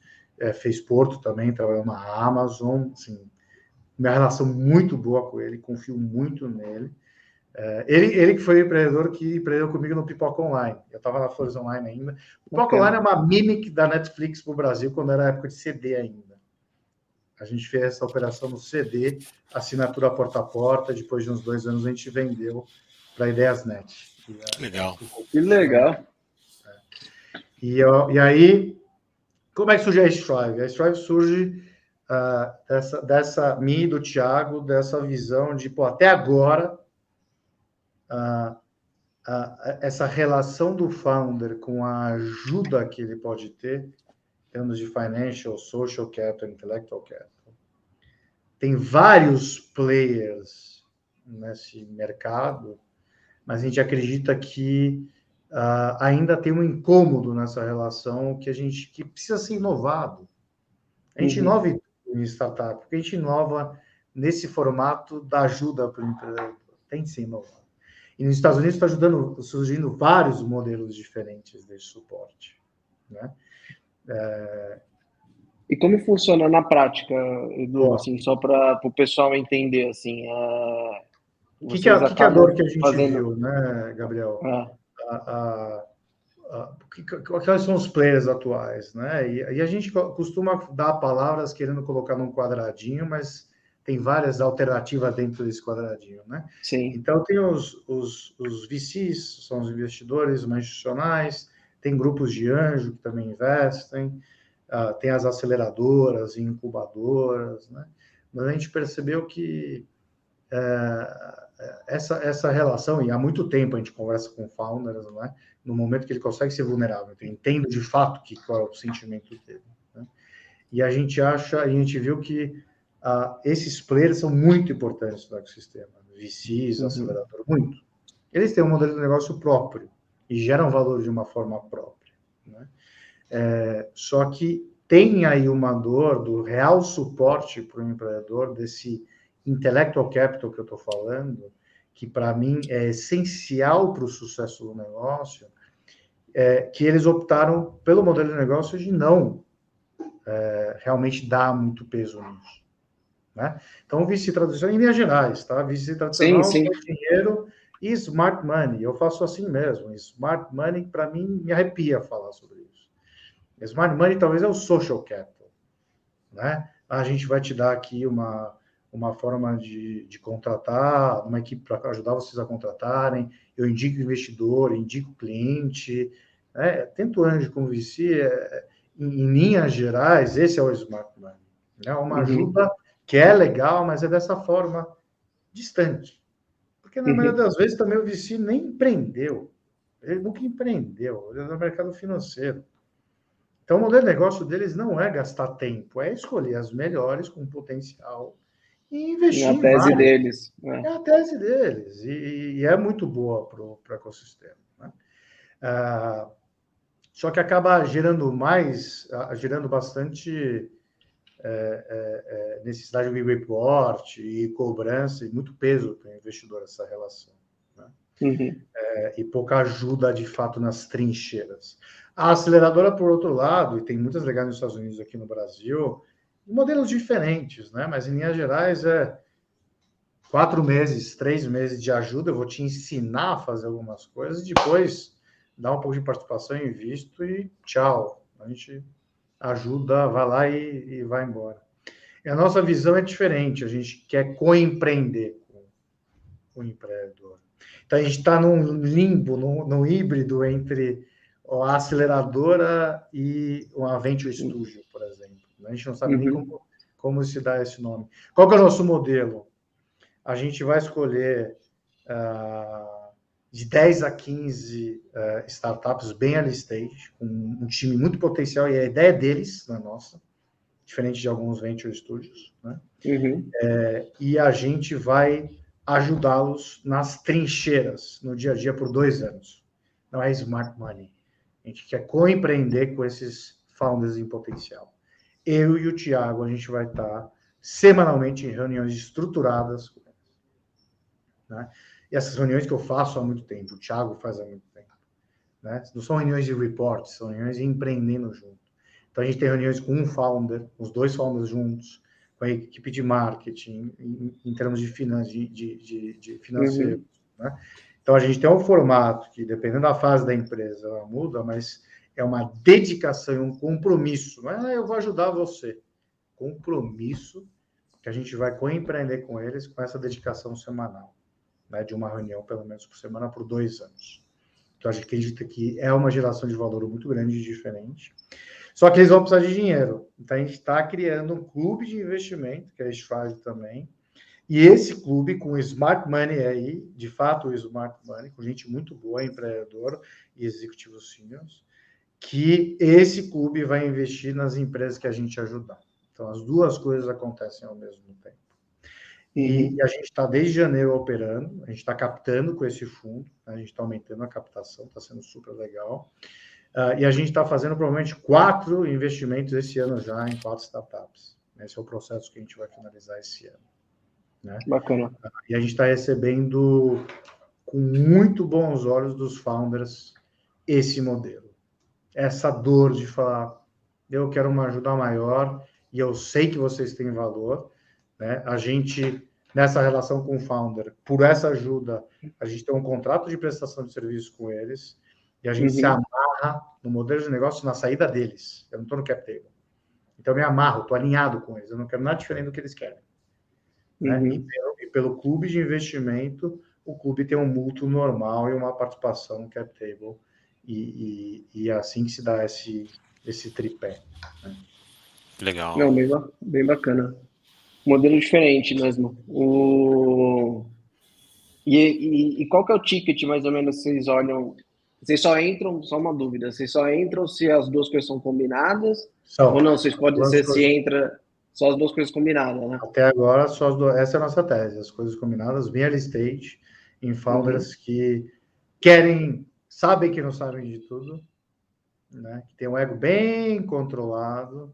fez Porto também, trabalhou na Amazon, assim, minha relação muito boa com ele, confio muito nele. Ele que foi o empreendedor que empreendeu comigo no Pipoca Online. Eu estava na Flores Online ainda. O Pipoca Online é uma mimic da Netflix para o Brasil, quando era a época de CD ainda. A gente fez essa operação no CD, assinatura porta a porta, depois de uns 2 anos a gente vendeu para a Ideiasnet. Legal. Que legal. E aí, como é que surge a Strive? A Strive surge dessa minha e do Thiago, dessa visão de, pô, até agora, essa relação do founder com a ajuda que ele pode ter, em termos de financial, social capital, intellectual capital. Tem vários players nesse mercado, mas a gente acredita que ainda tem um incômodo nessa relação que precisa ser inovado. A gente inova em startup, porque a gente inova nesse formato da ajuda para o empreendedor. Tem que ser inovado. E nos Estados Unidos está surgindo vários modelos diferentes desse suporte. Né? E como funciona na prática, Edu, assim, só para o pessoal entender, assim, o que é a dor que a gente viu, né, Gabriel? Quais são os players atuais, né? E a gente costuma dar palavras querendo colocar num quadradinho, mas tem várias alternativas dentro desse quadradinho, né? Sim. Então, tem os VCs, são os investidores mais institucionais, tem grupos de anjo que também investem, tem as aceleradoras e incubadoras, né? Mas a gente percebeu que essa relação, e há muito tempo a gente conversa com founders, né? No momento que ele consegue ser vulnerável, então, eu entendo de fato qual é o sentimento dele. Né? E a gente viu que esses players são muito importantes no ecossistema, VCs, acelerador, muito. Eles têm um modelo de negócio próprio e geram valor de uma forma própria. Né? Só que tem aí uma dor do real suporte para o empreendedor, desse intellectual capital que eu estou falando, que para mim é essencial para o sucesso do negócio, que eles optaram pelo modelo de negócio de não realmente dar muito peso nisso. Né? Então, o VC tradicional, em linhas gerais, tá? VC tradicional é dinheiro e smart money. Eu faço assim mesmo. Smart money, para mim, me arrepia falar sobre isso. Smart money talvez é o social capital. Né? A gente vai te dar aqui uma forma de contratar, uma equipe para ajudar vocês a contratarem, eu indico o investidor, indico o cliente, né? Tanto anjo como VC, em linhas gerais, esse é o smart money. É uma ajuda que é legal, mas é dessa forma distante. Porque, na maioria das vezes, também o VC nem empreendeu. Ele nunca empreendeu, ele é no mercado financeiro. Então, o modelo de negócio deles não é gastar tempo, é escolher as melhores com potencial e investir em tese deles. É a tese deles, e é muito boa para o ecossistema. Né? Só que acaba gerando bastante necessidade de report e cobrança, e muito peso para o investidor essa relação. Né? E pouca ajuda, de fato, nas trincheiras. A aceleradora, por outro lado, e tem muitas legais nos Estados Unidos, aqui no Brasil, modelos diferentes, né? Mas em linhas gerais 4 meses, 3 meses de ajuda, eu vou te ensinar a fazer algumas coisas, depois dá um pouco de participação, invisto e tchau. A gente ajuda, vai lá e vai embora. E a nossa visão é diferente, a gente quer co-empreender com o empreendedor. Então, a gente está num limbo, num híbrido entre a aceleradora e uma Venture Studio, por exemplo. A gente não sabe nem como se dá esse nome. Qual que é o nosso modelo? A gente vai escolher de 10 a 15 startups bem early stage, com um time muito potencial, e a ideia deles, não é nossa, diferente de alguns Venture Studios. Né? E a gente vai ajudá-los nas trincheiras, no dia a dia, por 2 anos. Não é smart money. A gente quer co-empreender com esses founders em potencial. Eu e o Thiago, a gente vai estar semanalmente em reuniões estruturadas com eles. Né? E essas reuniões que eu faço há muito tempo, o Thiago faz há muito tempo. Né? Não são reuniões de reports, são reuniões de empreendendo junto. Então, a gente tem reuniões com um founder, os 2 founders juntos, com a equipe de marketing, em termos de financeiro. Né? Então, a gente tem um formato que, dependendo da fase da empresa, ela muda, mas é uma dedicação e um compromisso. Não é eu vou ajudar você. Compromisso que a gente vai co-empreender com eles com essa dedicação semanal. Né, de uma reunião, pelo menos por semana, por 2 anos. Então, a gente acredita que é uma geração de valor muito grande e diferente. Só que eles vão precisar de dinheiro. Então, a gente está criando um clube de investimento, que a gente faz também, e esse clube, com o Smart Money aí, de fato, o Smart Money, com gente muito boa, empreendedor e executivos seniors, que esse clube vai investir nas empresas que a gente ajudar. Então, as duas coisas acontecem ao mesmo tempo. E a gente está desde janeiro operando, a gente está captando com esse fundo, né? A gente está aumentando a captação, está sendo super legal. E a gente está fazendo provavelmente 4 investimentos esse ano já em 4 startups. Esse é o processo que a gente vai finalizar esse ano. Né? Bacana. E a gente está recebendo com muito bons olhos dos founders esse modelo. Essa dor de falar, eu quero uma ajuda maior e eu sei que vocês têm valor. Né? A gente, nessa relação com o founder, por essa ajuda, a gente tem um contrato de prestação de serviço com eles e a gente se amarra no modelo de negócio na saída deles. Eu não estou no cap table. Então, eu me amarro, estou alinhado com eles. Eu não quero nada diferente do que eles querem. Né? E pelo clube de investimento, o clube tem um mútuo normal e uma participação no cap table. E é assim que se dá esse tripé. Né? Legal. Não, bem bacana. Modelo diferente mesmo. E qual que é o ticket, mais ou menos, que vocês olham? Vocês só entram, só uma dúvida, vocês só entram se as duas coisas são combinadas? Ou não, vocês podem Duas ser se coisas. entra só as duas coisas combinadas, né? Até agora, essa é a nossa tese, as coisas combinadas, bem early stage, em founders que querem, sabem que não sabem de tudo, né? Que tem um ego bem controlado,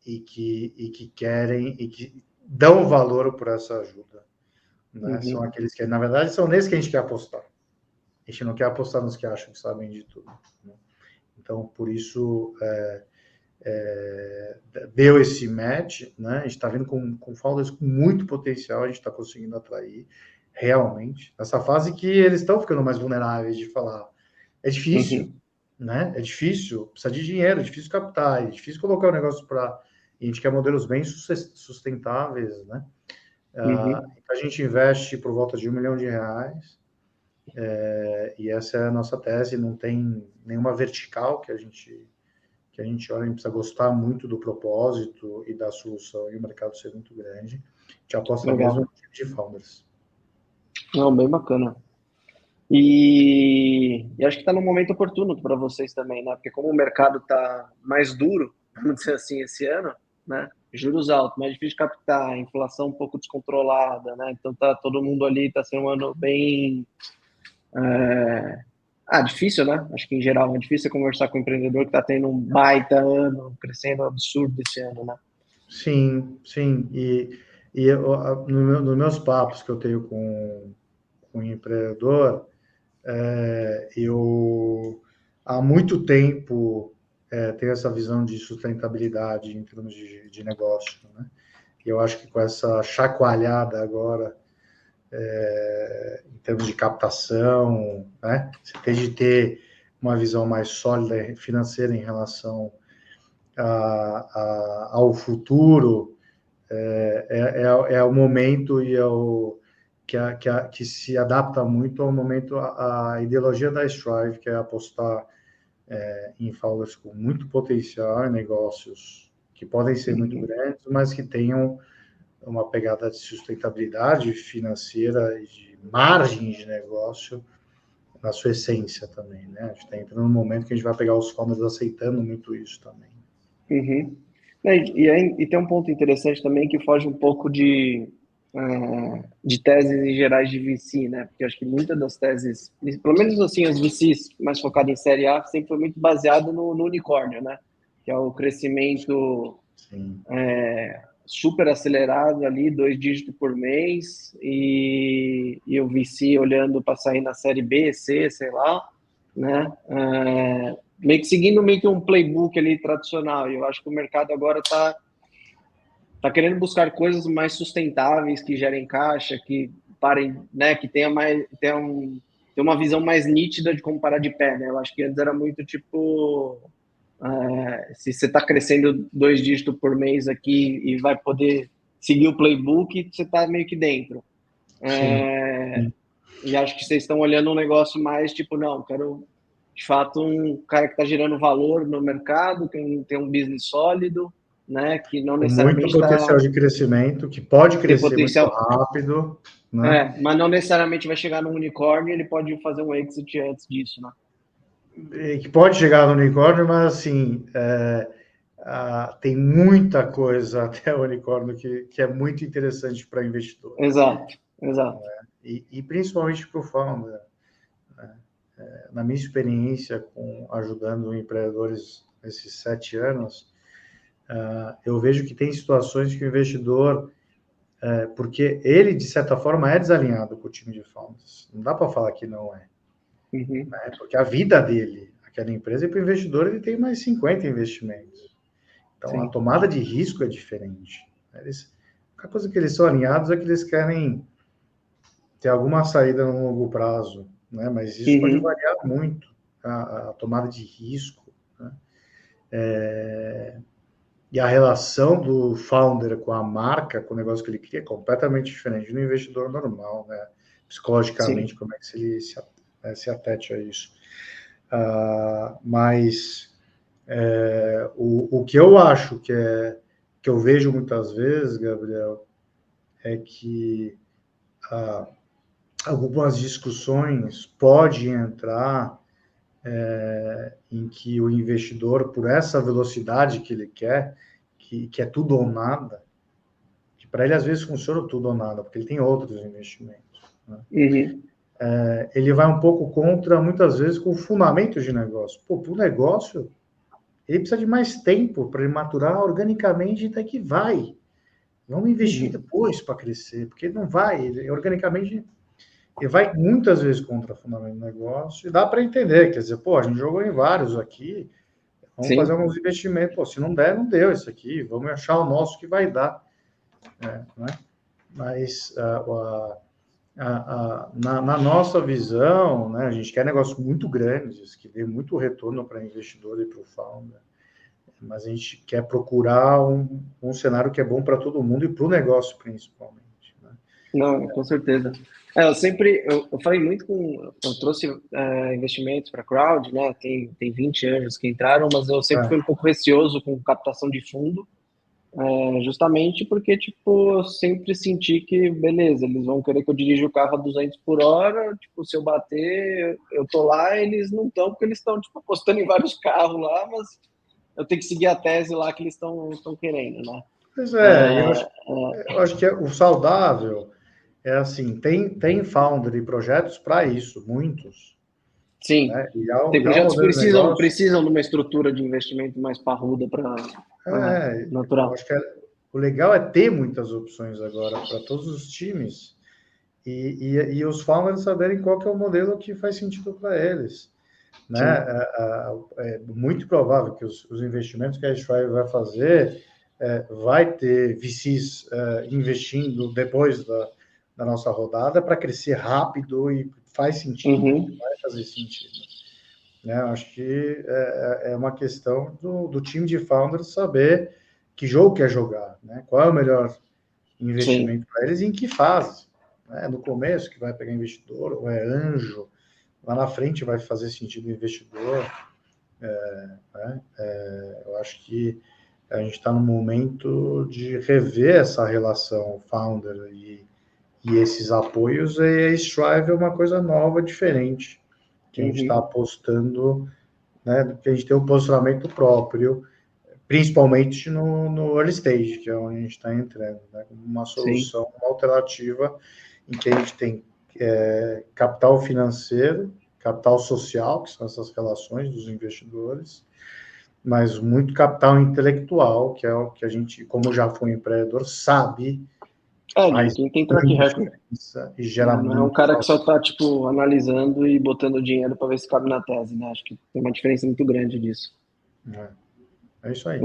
e que querem e que dão valor por essa ajuda, né? São aqueles que, na verdade, são nesses que a gente quer apostar. A gente não quer apostar nos que acham que sabem de tudo, né? Então, por isso, deu esse match, né? A gente está vindo com founders com muito potencial, a gente está conseguindo atrair realmente. Nessa fase que eles estão ficando mais vulneráveis de falar. É difícil, né? É difícil, precisa de dinheiro, é difícil captar, é difícil colocar o negócio para... A gente quer modelos bem sustentáveis, né? Então a gente investe por volta de R$1 milhão, e essa é a nossa tese, não tem nenhuma vertical que a gente olha, a gente precisa gostar muito do propósito e da solução, e o mercado ser muito grande. A gente aposta mesmo no tipo de founders. Não, bem bacana. E acho que está no momento oportuno para vocês também, né? Porque como o mercado está mais duro, vamos dizer assim, esse ano, né? Juros altos, mais difícil de captar, inflação um pouco descontrolada, né? Então tá todo mundo ali, tá sendo um ano bem difícil, né? Acho que em geral é difícil conversar com um empreendedor que está tendo um baita ano, crescendo absurdo esse ano, né? Sim, sim. Nos meus papos que eu tenho com um empreendedor, eu há muito tempo tenho essa visão de sustentabilidade em termos de negócio, né? E eu acho que com essa chacoalhada agora, em termos de captação, né? Você tem de ter uma visão mais sólida financeira em relação ao futuro, é o momento e que se adapta muito ao momento, a ideologia da Strive, que é apostar em founders com muito potencial, em negócios que podem ser muito grandes, mas que tenham uma pegada de sustentabilidade financeira e de margem de negócio na sua essência também, né? A gente está entrando num momento que a gente vai pegar os founders aceitando muito isso também. E tem um ponto interessante também que foge um pouco de teses em gerais de VC, né? Porque acho que muitas das teses, pelo menos assim, as VCs mais focadas em série A, sempre foi muito baseado no unicórnio, né? Que é o crescimento super acelerado ali, 2 dígitos por mês, e o VC olhando para sair na série B, C, sei lá, né? Meio que seguindo meio que um playbook ali tradicional. E eu acho que o mercado agora está querendo buscar coisas mais sustentáveis, que gerem caixa, que parem, né? Que tenha uma visão mais nítida de como parar de pé, né? Eu acho que antes era muito tipo se você está crescendo 2 dígitos por mês aqui e vai poder seguir o playbook, você está meio que dentro. E acho que vocês estão olhando um negócio mais tipo, não, quero de fato um cara que está gerando valor no mercado, que tem um business sólido, né? Que não Com muito necessariamente potencial de crescimento, que pode tem crescer muito potencial, rápido, né? mas não necessariamente vai chegar no unicórnio, ele pode fazer um exit antes disso, né? E que pode chegar no unicórnio, mas assim, tem muita coisa até o unicórnio que é muito interessante para investidor. Exato. E principalmente para o founder. Na minha experiência ajudando empreendedores nesses 7 anos, eu vejo que tem situações que o investidor, porque ele, de certa forma, é desalinhado com o time de founders. Não dá para falar que não é. Né? Porque a vida dele, aquela empresa, e para o investidor, ele tem mais 50 investimentos. Então, sim, a tomada de risco é diferente. A coisa que eles são alinhados é que eles querem ter alguma saída no longo prazo, né? Mas isso pode variar muito, a tomada de risco, né? E a relação do founder com a marca, com o negócio que ele cria, é completamente diferente do investidor normal, né? Psicologicamente, sim, como é que ele se atete a isso. Mas o que eu acho que eu vejo muitas vezes, Gabriel, é que algumas discussões pode entrar em que o investidor, por essa velocidade que ele quer, que é tudo ou nada, que para ele às vezes funciona tudo ou nada, porque ele tem outros investimentos, né? Uhum. Ele vai um pouco contra, muitas vezes, com o fundamento de negócio. Pô, para o negócio, ele precisa de mais tempo para ele maturar organicamente, até que vai. Vamos investir depois para crescer, porque ele não vai, ele, organicamente, ele vai muitas vezes contra o fundamento do negócio, e dá para entender, quer dizer, pô, a gente jogou em vários aqui, vamos Sim. fazer alguns investimentos, pô, se não der, não deu isso aqui, vamos achar o nosso que vai dar, né? Mas na nossa visão, né, a gente quer negócios muito grandes, que dê muito retorno para o investidor e para o founder, mas a gente quer procurar um cenário que é bom para todo mundo e para o negócio, principalmente, né? Não, com certeza. Eu falei muito eu trouxe investimentos para crowd, né? Tem 20 anos que entraram, mas eu sempre fui um pouco receoso com captação de fundo, justamente porque, tipo, eu sempre senti que, beleza, eles vão querer que eu dirija o carro a 200 por hora, tipo, se eu bater, eu tô lá, eles não estão, porque eles estão, tipo, apostando em vários carros lá, mas eu tenho que seguir a tese lá que eles estão querendo, né? Pois eu acho que o saudável é assim, tem founder e projetos para isso, muitos, Sim, né? tem E ao projetos que modelo de negócio, precisam de uma estrutura de investimento mais parruda para eu natural. acho que o legal é ter muitas opções agora para todos os times e os founders saberem qual que é o modelo que faz sentido para eles, né? É muito provável que os investimentos que a Strive vai fazer vai ter VCs investindo depois da nossa rodada para crescer rápido e faz sentido, vai fazer sentido, né? Acho que é uma questão do time de founders saber que jogo quer jogar, né? Qual é o melhor investimento para eles e em que fase, né? No começo que vai pegar investidor ou é anjo, lá na frente vai fazer sentido o investidor, né? Eu acho que a gente está no momento de rever essa relação founder e esses apoios, e a Strive é uma coisa nova, diferente, que a gente está apostando, né, que a gente tem um posicionamento próprio, principalmente no early stage, que é onde a gente está entrando, né, uma solução, uma alternativa em que a gente tem capital financeiro, capital social, que são essas relações dos investidores, mas muito capital intelectual, que é o que a gente, como já foi empreendedor, sabe De quem tem track record. E gera não é um cara que só está tipo, analisando e botando dinheiro para ver se cabe na tese, né? Acho que tem uma diferença muito grande disso. É isso aí.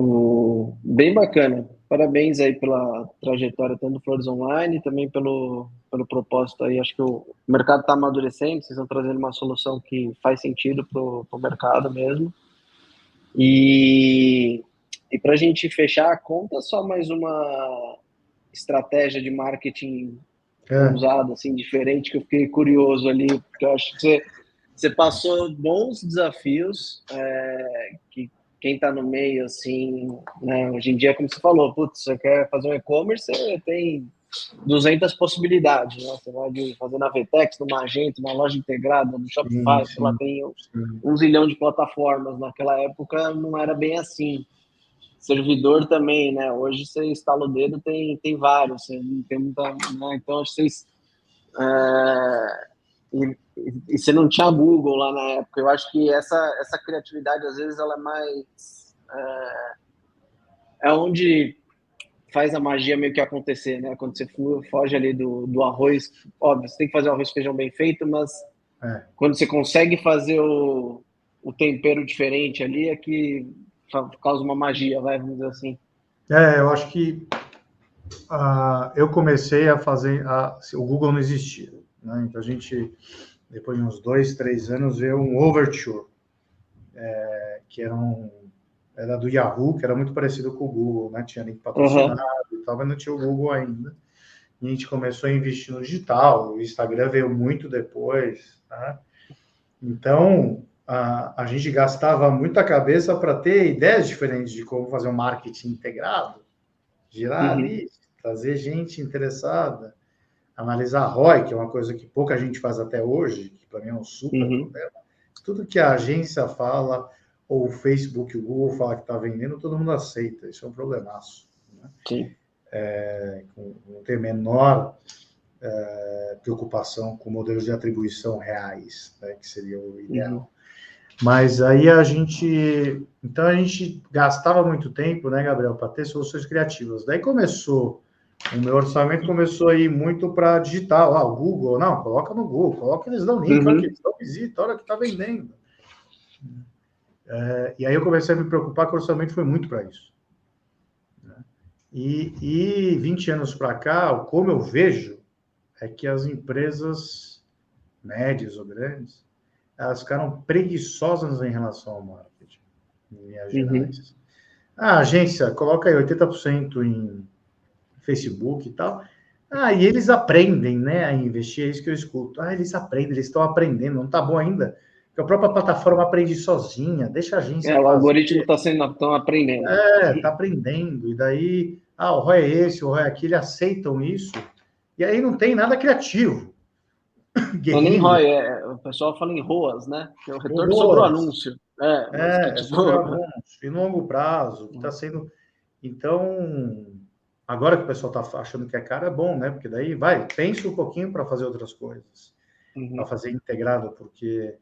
Bem bacana. Parabéns aí pela trajetória, tanto do Flores Online, também pelo propósito aí. Acho que o mercado está amadurecendo, vocês estão trazendo uma solução que faz sentido para o mercado mesmo. E para a gente fechar, conta só mais uma estratégia de marketing ousada, assim, diferente, que eu fiquei curioso ali, porque eu acho que você passou bons desafios, que quem está no meio, assim, né, hoje em dia, como você falou, putz, você quer fazer um e-commerce, você tem 200 possibilidades, né? Você vai fazer na Vetex, no Magento, na loja integrada, no Shopify, sei lá, tem um zilhão de plataformas. Naquela época não era bem assim. Servidor também, né? Hoje você instala o dedo, tem vários, tem muita, né? Então, acho que vocês... E você não tinha Google lá na época. Eu acho que essa criatividade, às vezes, ela é mais... É onde faz a magia meio que acontecer, né? Quando você foge ali do arroz, óbvio, você tem que fazer o arroz e feijão bem feito, mas quando você consegue fazer o tempero diferente ali, é que causa uma magia, vamos dizer assim. Eu acho que eu comecei a fazer... o Google não existia, né? Então a gente, depois de uns 2, 3 anos, veio um Overture, que era do Yahoo, que era muito parecido com o Google, né? Tinha link patrocinado e tal, mas não tinha o Google ainda. E a gente começou a investir no digital, o Instagram veio muito depois, tá? Então, a gente gastava muita cabeça para ter ideias diferentes de como fazer um marketing integrado, girar ali, trazer gente interessada, analisar ROI, que é uma coisa que pouca gente faz até hoje, que para mim é um super problema. Tudo que a agência fala, ou o Facebook, o Google fala que está vendendo, todo mundo aceita. Isso é um problemaço. Né? Sim. Não tem a menor preocupação com modelos de atribuição reais, né, que seria o ideal. Mas aí então a gente gastava muito tempo, né, Gabriel, para ter soluções criativas. Daí o meu orçamento começou a ir muito para digital. O Google, não, coloca no Google, coloca, eles dão link, olha que eles dão visita, olha que está vendendo. E aí eu comecei a me preocupar que o orçamento foi muito para isso. E 20 anos para cá, como eu vejo, é que as empresas médias ou grandes, elas ficaram preguiçosas em relação ao marketing, em linhas gerais. A agência coloca aí 80% em Facebook e tal. E eles aprendem, né, a investir, é isso que eu escuto. Eles aprendem, eles estão aprendendo, não está bom ainda, porque a própria plataforma aprende sozinha, deixa a agência o fazer. algoritmo estão aprendendo. Está aprendendo, e daí, o ROI é esse, o ROI é aquele, aceitam isso, e aí não tem nada criativo. Não é nem ROI, o pessoal fala em ROAS, né? Que é o retorno sobre o anúncio. Sobre o anúncio, e no longo prazo, que está sendo... Então, agora que o pessoal está achando que é caro, é bom, né? Porque daí pensa um pouquinho para fazer outras coisas, para fazer integrado, porque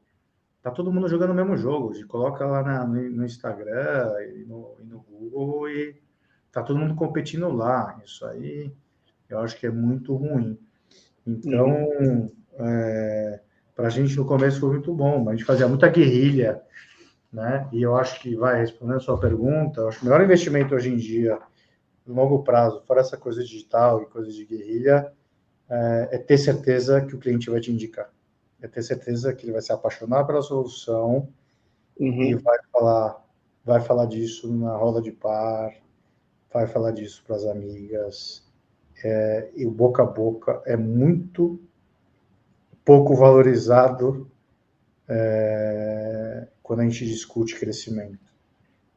tá todo mundo jogando o mesmo jogo. Coloca lá no Instagram e no Google e tá todo mundo competindo lá. Isso aí eu acho que é muito ruim. Então, para a gente no começo foi muito bom, mas a gente fazia muita guerrilha, né? E eu acho que, respondendo a sua pergunta, eu acho que o melhor investimento hoje em dia, no longo prazo, fora essa coisa digital e coisa de guerrilha, é ter certeza que o cliente vai te indicar. É ter certeza que ele vai se apaixonar pela solução e vai falar disso na roda de bar, vai falar disso para as amigas. E o boca a boca é muito pouco valorizado quando a gente discute crescimento.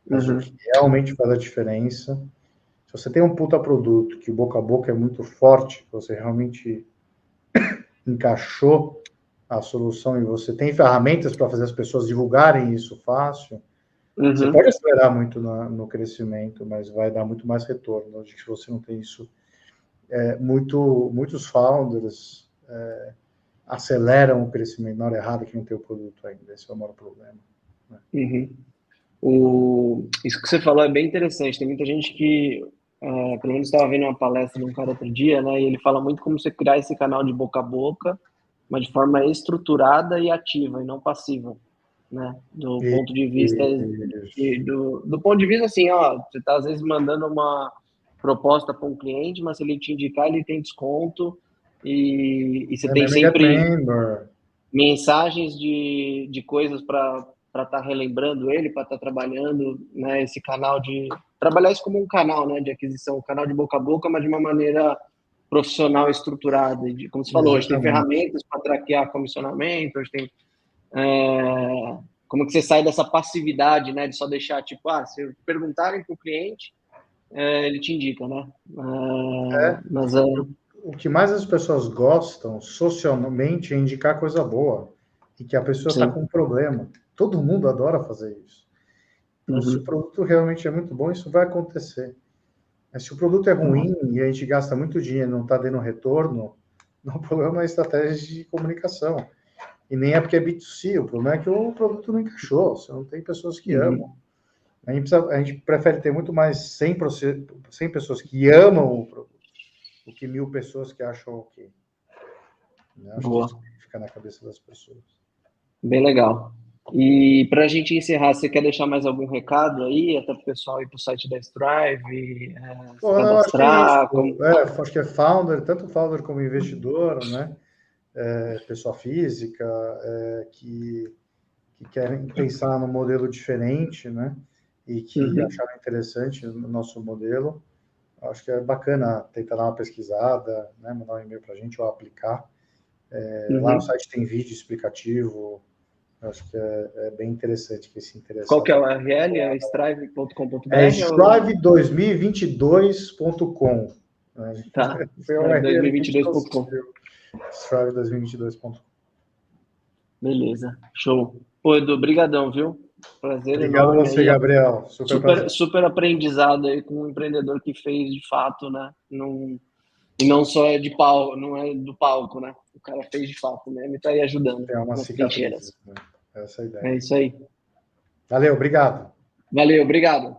Mas o que realmente faz a diferença, se você tem um puta produto que o boca a boca é muito forte, você realmente encaixou a solução e você tem ferramentas para fazer as pessoas divulgarem isso fácil, você pode acelerar muito no crescimento, mas vai dar muito mais retorno. Se você não tem isso, muitos founders aceleram o crescimento na hora errada que não tem o produto ainda. Esse é o maior problema. Né? Isso que você falou é bem interessante. Tem muita gente que, pelo menos estava vendo uma palestra de um cara outro dia, né? E ele fala muito como você criar esse canal de boca a boca, mas de forma estruturada e ativa, e não passiva, né? Do ponto de vista do ponto de vista assim, você está às vezes mandando uma proposta para um cliente, mas se ele te indicar, ele tem desconto e você tem sempre mensagens de coisas para estar relembrando ele, para estar trabalhando, né? Esse canal trabalhar isso como um canal, né? De aquisição, um canal de boca a boca, mas de uma maneira profissional, estruturada. Como você falou, hoje tem ferramentas para traquear comissionamento, hoje tem como que você sai dessa passividade, né, de só deixar, tipo, se perguntarem para o cliente, ele te indica, né? O que mais as pessoas gostam, socialmente, é indicar coisa boa, e que a pessoa está com um problema. Todo mundo adora fazer isso. Então, se o produto realmente é muito bom, isso vai acontecer. Mas se o produto é ruim e a gente gasta muito dinheiro e não está dando retorno, o problema é a estratégia de comunicação. E nem é porque é B2C, o problema é que o produto não encaixou, você não tem pessoas que amam. A gente prefere ter muito mais 100 pessoas que amam o produto do que 1000 pessoas que acham ok. Acho que isso fica na cabeça das pessoas. Bem legal. E para a gente encerrar, você quer deixar mais algum recado aí, até para o pessoal ir para o site da Strive, se cadastrar? Acho que é founder, tanto founder como investidor, né? Pessoa física, que querem pensar num modelo diferente, né? E que acharam interessante o nosso modelo. Acho que é bacana tentar dar uma pesquisada, né? Mandar um e-mail para a gente ou aplicar. Lá no site tem vídeo explicativo. Acho que é bem interessante que se interessa. Qual que é o URL? É strive.com.br? É strive2022.com. Tá. Realmente 2022.com. Strave2022.com. Beleza, show. Pô, Edu, brigadão, viu? Prazer Obrigado a enorme você, aí. Gabriel. Super prazer. Super aprendizado aí com um empreendedor que fez de fato, né? E não só é de palco, não é do palco, né? O cara fez de fato, né? Ele tá aí ajudando Tem uma nas cicatriz. trincheiras. Né? Essa é a ideia. É isso aí. Valeu, obrigado. Valeu, obrigado.